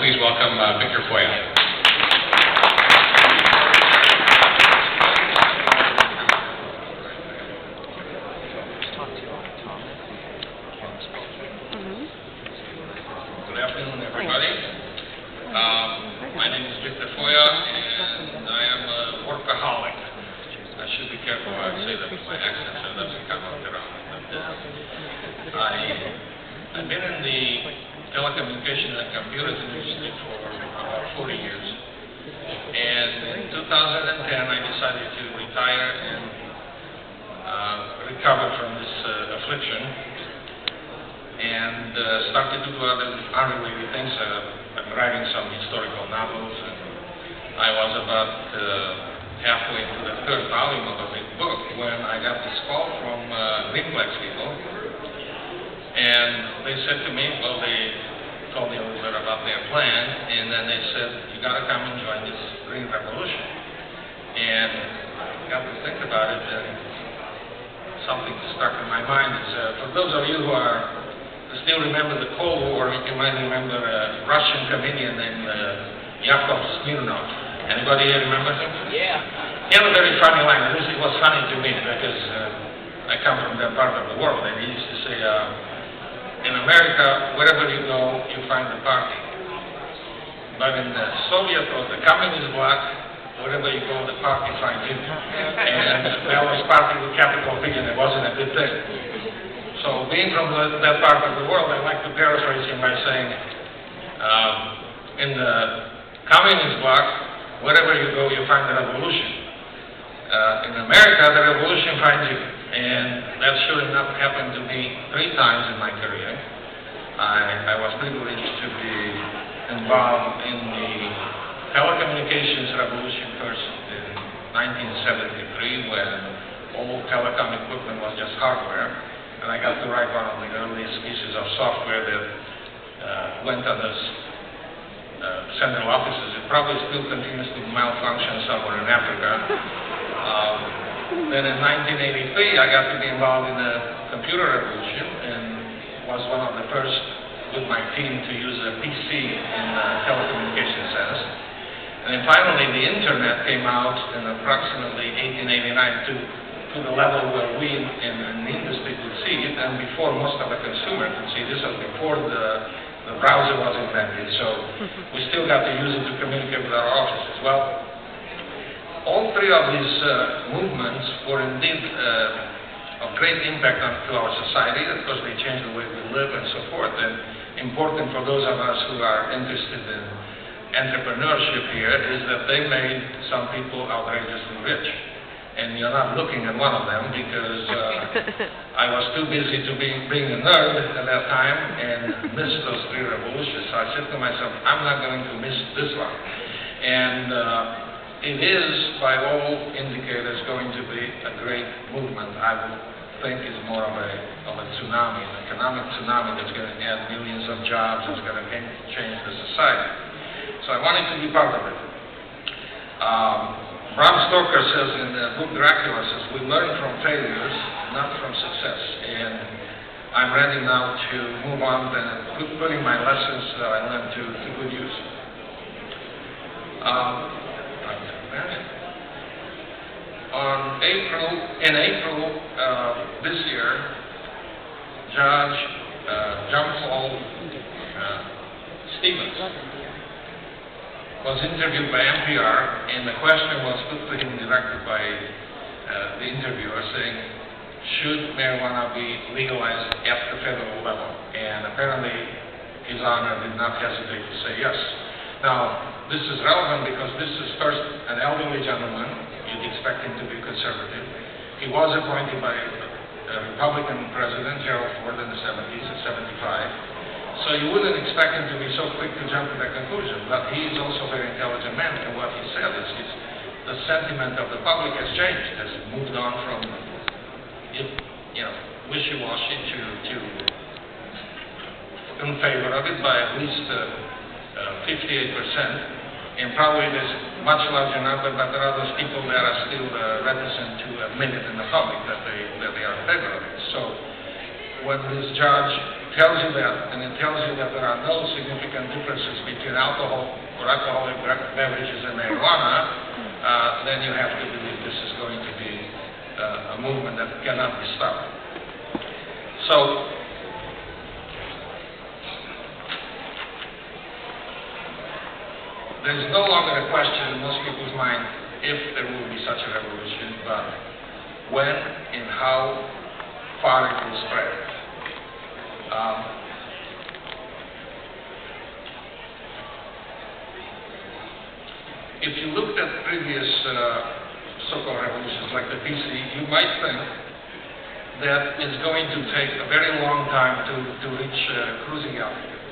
please welcome Victor Foia. Good afternoon, everybody. My name is Victor Foia, and I am a workaholic. I should be careful how I say that with my accent so it doesn't come out wrong. I've been in the telecommunications and computers industry for about 40 years. And in 2010, I decided to retire and recover from this affliction and started to do other unrelated things. I'm writing some historical novels, and I was about halfway through the third volume of a big book when I got this call from GreenPlex people. And they said to me, well, they told me a little bit about their plan, and then they said, you got to come and join this green revolution. And I got to think about it, and something stuck in my mind is, for those of you who still remember the Cold War, you might remember a Russian comedian named Yakov Smirnov. Anybody here remember him? Yeah. He had a very funny line. It was funny to me because I come from that part of the world, and he used to say, in America, wherever you go, you find a party. But in the Soviet or the communist bloc, wherever you go, the party finds you. And they always party with capital P, and it wasn't a good thing. So being from that part of the world, I like to paraphrase him by saying, in the communist bloc, wherever you go, you find a revolution. In America, the revolution finds you. And that sure enough happened to me 3 times in my career. I was privileged to be involved in the telecommunications revolution first in 1973 when all telecom equipment was just hardware. And I got to write one of the earliest pieces of software that went on those central offices. It probably still continues to malfunction somewhere in Africa. Then in 1983, I got to be involved in the computer revolution and was one of the first with my team to use a PC in telecommunication sense. And then finally, the internet came out in approximately 1889 to the level where we in the industry could see it, and before most of the consumer could see this, was before the browser was invented. So we still got to use it to communicate with our offices. Well, all 3 of these movements were indeed of great impact to our society because they changed the way we live and so forth. And important for those of us who are interested in entrepreneurship here is that they made some people outrageously rich. And you're not looking at one of them because I was too busy to being a nerd at that time and missed those 3 revolutions. So I said to myself, I'm not going to miss this one. And it is, by all indicators, going to be a great movement. I would think is more of a tsunami, an economic tsunami that's going to add millions of jobs, that's going to change the society. So I wanted to be part of it. Bram Stoker says in the book Dracula, says, we learn from failures, not from success. And I'm ready now to move on and putting my lessons that I learned to good use. In April this year, Judge John Paul Stevens was interviewed by NPR, and the question was put to him directed by the interviewer saying, should marijuana be legalized at the federal level? And apparently, His Honor did not hesitate to say yes. Now, this is relevant because this is first an elderly gentleman. You'd expect him to be conservative. He was appointed by a Republican president, Gerald Ford, in the 70s at 75. So you wouldn't expect him to be so quick to jump to that conclusion. But he's also a very intelligent man, and what he said is the sentiment of the public has changed, has moved on from wishy-washy to in favor of it by at least 58%. And probably there's much larger number, but there are those people that are still reticent to admit it in the public that they are in favor of it. So when this judge tells you that, and it tells you that there are no significant differences between between alcohol or alcoholic beverages and marijuana, then you have to believe this is going to be a movement that cannot be stopped. So, there's no longer a question in most people's mind if there will be such a revolution, but when and how far it will spread. If you looked at previous so-called revolutions like the PC, you might think that it's going to take a very long time to reach cruising altitude.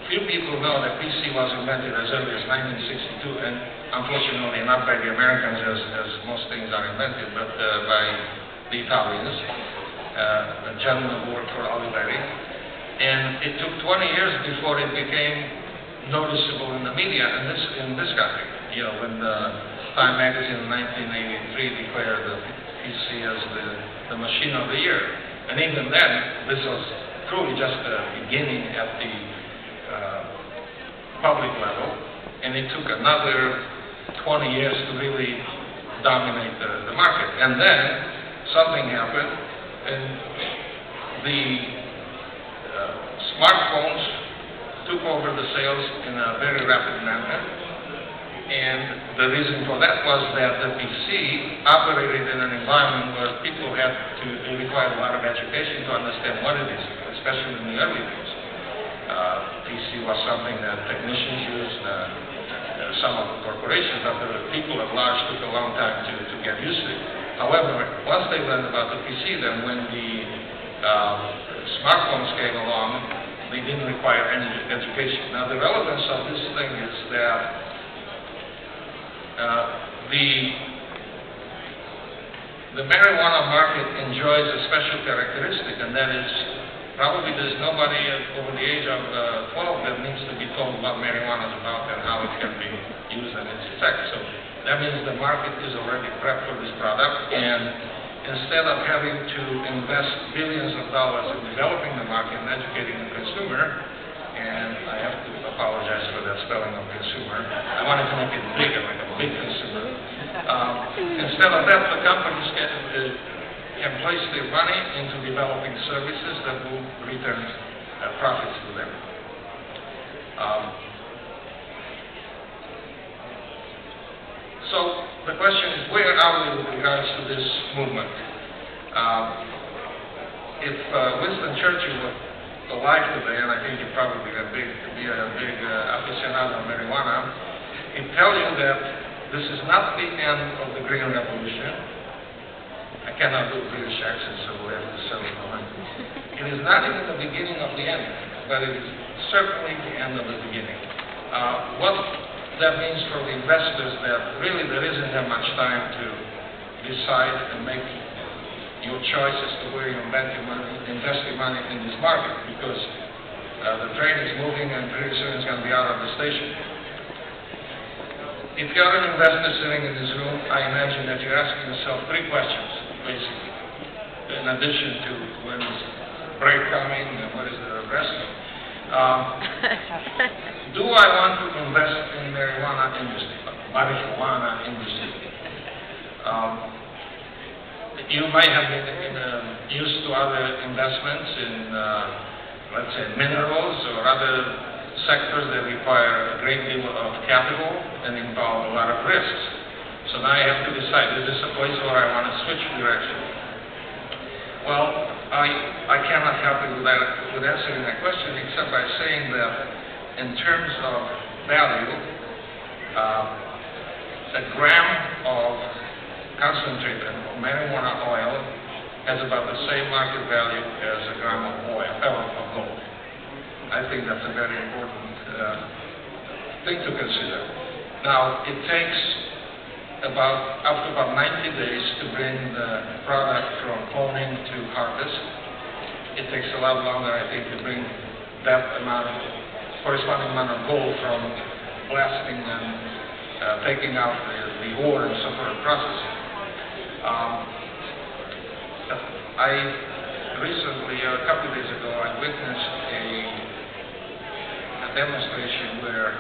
Few people know that PC was invented as early as 1962, and unfortunately not by the Americans as most things are invented, but by the Italians, a gentleman who worked for Oliveri. And it took 20 years before it became noticeable in the media in this country. You know, when Time magazine in 1983 declared the PC as the machine of the year. And even then, this was truly just the beginning at the public level, and it took another 20 years to really dominate the market. And then something happened, and the smartphones took over the sales in a very rapid manner. And the reason for that was that the PC operated in an environment where people had to require a lot of education to understand what it is, especially in the early days. PC was something that technicians used, some of the corporations, but the people at large took a long time to get used to it. However, once they learned about the PC, then when the smartphones came along, they didn't require any education. Now, the relevance of this thing is that the marijuana market enjoys a special characteristic, and that is probably there's nobody over the age of 12 that needs to be told what marijuana is about and how it can be used and its effects. So that means the market is already prepped for this product, and instead of having to invest billions of dollars in developing the market and educating the consumer, and I have to apologize for that spelling of consumer, I wanted to make it bigger, like a big consumer. Instead of that, the companies can place their money into developing services that will return profits to them. So the question is, where are we with regards to this movement? If Winston Churchill were alive today, and I think he'd probably be a big aficionado of marijuana, he'd tell you that this is not the end of the Green Revolution. I cannot do British accent, so we'll have to settle for mine. It is not even the beginning of the end, but it is certainly the end of the beginning. What that means for the investors, that really there isn't that much time to decide and make your choice as to where you invest your money in this market, because the train is moving and pretty soon it's going to be out of the station. If you're an investor sitting in this room, I imagine that you're asking yourself three questions, basically, in addition to when is break coming and what is the rest of it. Do I want to invest in marijuana industry? You might have been used to other investments in, let's say, minerals or other sectors that require a great deal of capital and involve a lot of risks. So now I have to decide, is this a place where I want to switch direction? Well, I cannot help you with answering that question, except by saying that in terms of value, a gram of concentrated marijuana oil has about the same market value as a gram of gold. I think that's a very important thing to consider. Now, it takes up to about 90 days to bring the product from cloning to harvest. It takes a lot longer, I think, to bring that corresponding amount of gold from blasting and taking out the ore and so forth processing. I recently, a couple of days ago, I witnessed a a demonstration where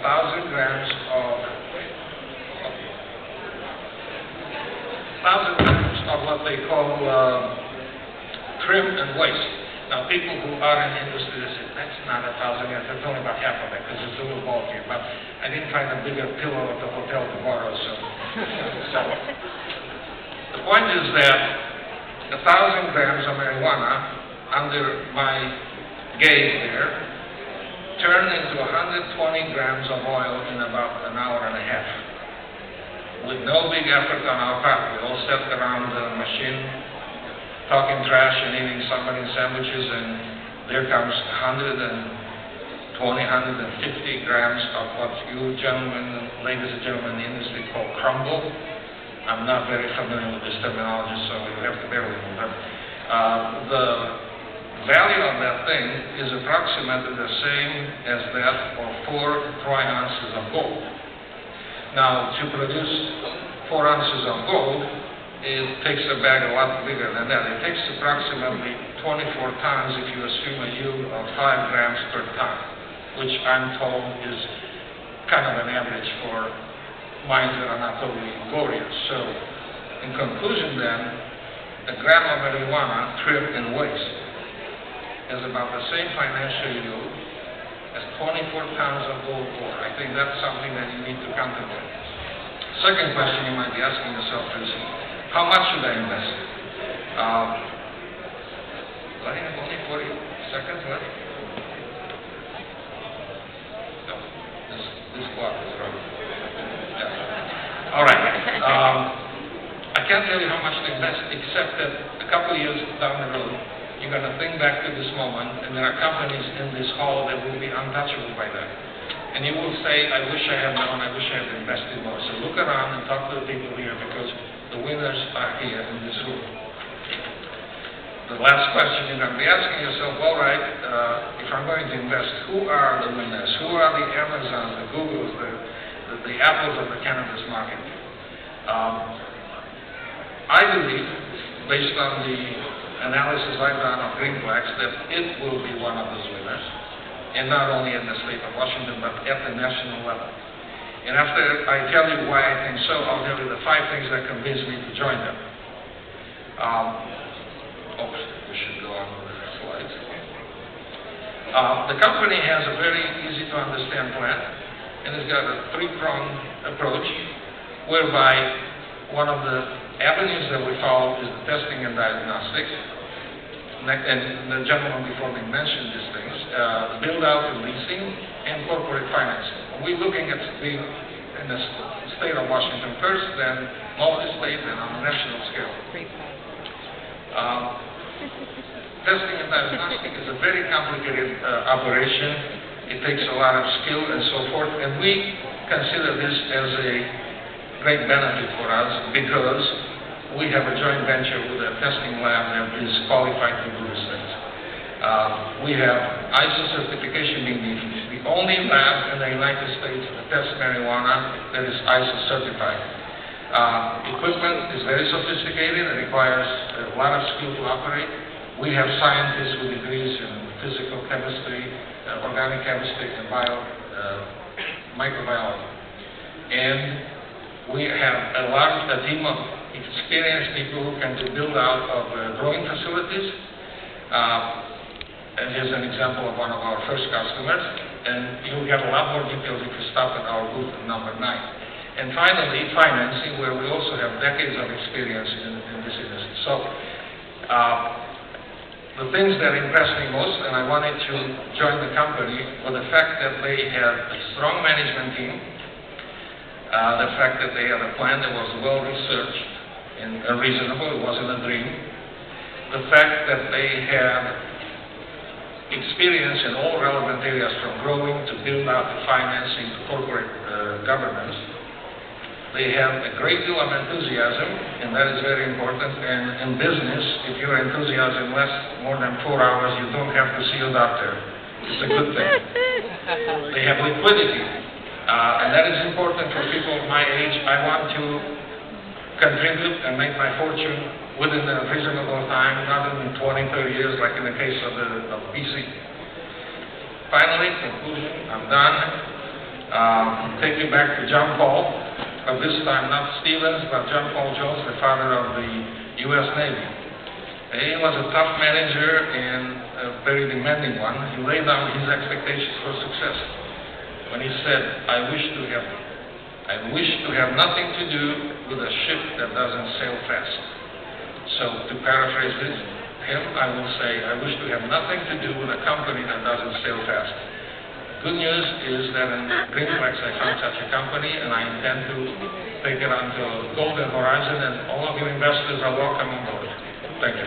1,000 grams of what they call trim and waste. Now, people who are in the industry, they say, that's not 1,000 grams, that's only about half of it, because it's a little bulkier. But I didn't find a bigger pillow at the hotel to borrow, so. The point is that 1,000 grams of marijuana under my gaze there turned into 120 grams of oil in about an hour and a half, with no big effort on our part. We all sat around the machine, talking trash and eating submarine sandwiches, and there comes 120, 150 grams of what you gentlemen, ladies and gentlemen in the industry call crumble. I'm not very familiar with this terminology, so you have to bear with me. But the value of that thing is approximately the same as that of 4 troy ounces of gold. Now, to produce 4 ounces of gold, it takes a bag a lot bigger than that. It takes approximately 24 tons if you assume a yield of 5 grams per ton, which I'm told is kind of an average for mines that are not totally glorious. So, in conclusion then, a gram of marijuana, trim and waste, is about the same financial yield as 24 tons of gold ore. I think that's something that you need to contemplate. Second question you might be asking yourself is, how much should I invest? Do I have only 40 seconds left? No, this clock is wrong. Yeah. All right. I can't tell you how much to invest, except that a couple of years down the road, you're going to think back to this moment, and there are companies in this hall that will be untouchable by that. And you will say, I wish I had known, I wish I had invested more. So look around and talk to the people here, because the winners are here in this room. The last question you're going to be asking yourself, all right, if I'm going to invest, who are the winners? Who are the Amazons, the Googles, the Apples of the cannabis market? I believe, based on the analysis I've done of GreenPlex, that it will be one of those winners, and not only in the state of Washington, but at the national level. And after I tell you why I think so, I'll tell you the 5 things that convinced me to join them. We should go on with the slides. The company has a very easy to understand plan, and it's got a 3-pronged approach, whereby one of the avenues that we follow is the testing and diagnostics. And the gentleman before me mentioned these things, build out and leasing, and corporate financing. We're looking at being in the state of Washington first, then multi-state, and on a national scale. Testing and diagnostic is a very complicated operation. It takes a lot of skill and so forth, and we consider this as a great benefit for us, because we have a joint venture with a testing lab that is qualified to do these things. We have ISO certification, being the only lab in the United States that tests marijuana that is ISO certified. Equipment is very sophisticated and requires a lot of skill to operate. We have scientists with degrees in physical chemistry, organic chemistry, and microbiology. And we have a team of experienced people who can build out of growing facilities. And here's an example of one of our first customers. And you'll get a lot more details if you stop at our booth at number 9. And finally, financing, where we also have decades of experience in this industry. So, the things that impressed me most, and I wanted to join the company, were the fact that they had a strong management team, the fact that they had a plan that was well researched and reasonable, it wasn't a dream, the fact that they had experience in all relevant areas, from growing to build out to financing to corporate governance. They have a great deal of enthusiasm, and that is very important. And in business, if your enthusiasm lasts more than 4 hours, you don't have to see a doctor. It's a good thing. They have liquidity, and that is important for people my age. I want to contribute and make my fortune within a reasonable time, not in 20, 30 years like in the case of BC. finally, conclusion, I'm done. Take you back to John Paul, but this time not Stevens, but John Paul Jones, the father of the U.S. Navy. He was a tough manager and a very demanding one. He laid down his expectations for success when he said, I wish to have nothing to do with a ship that doesn't sail fast. So to paraphrase him, I will say, I wish to have nothing to do with a company that doesn't sail fast. Good news is that in GreenPlex I found such a company, and I intend to take it on to a golden horizon, and all of you investors are welcome on board. Thank you.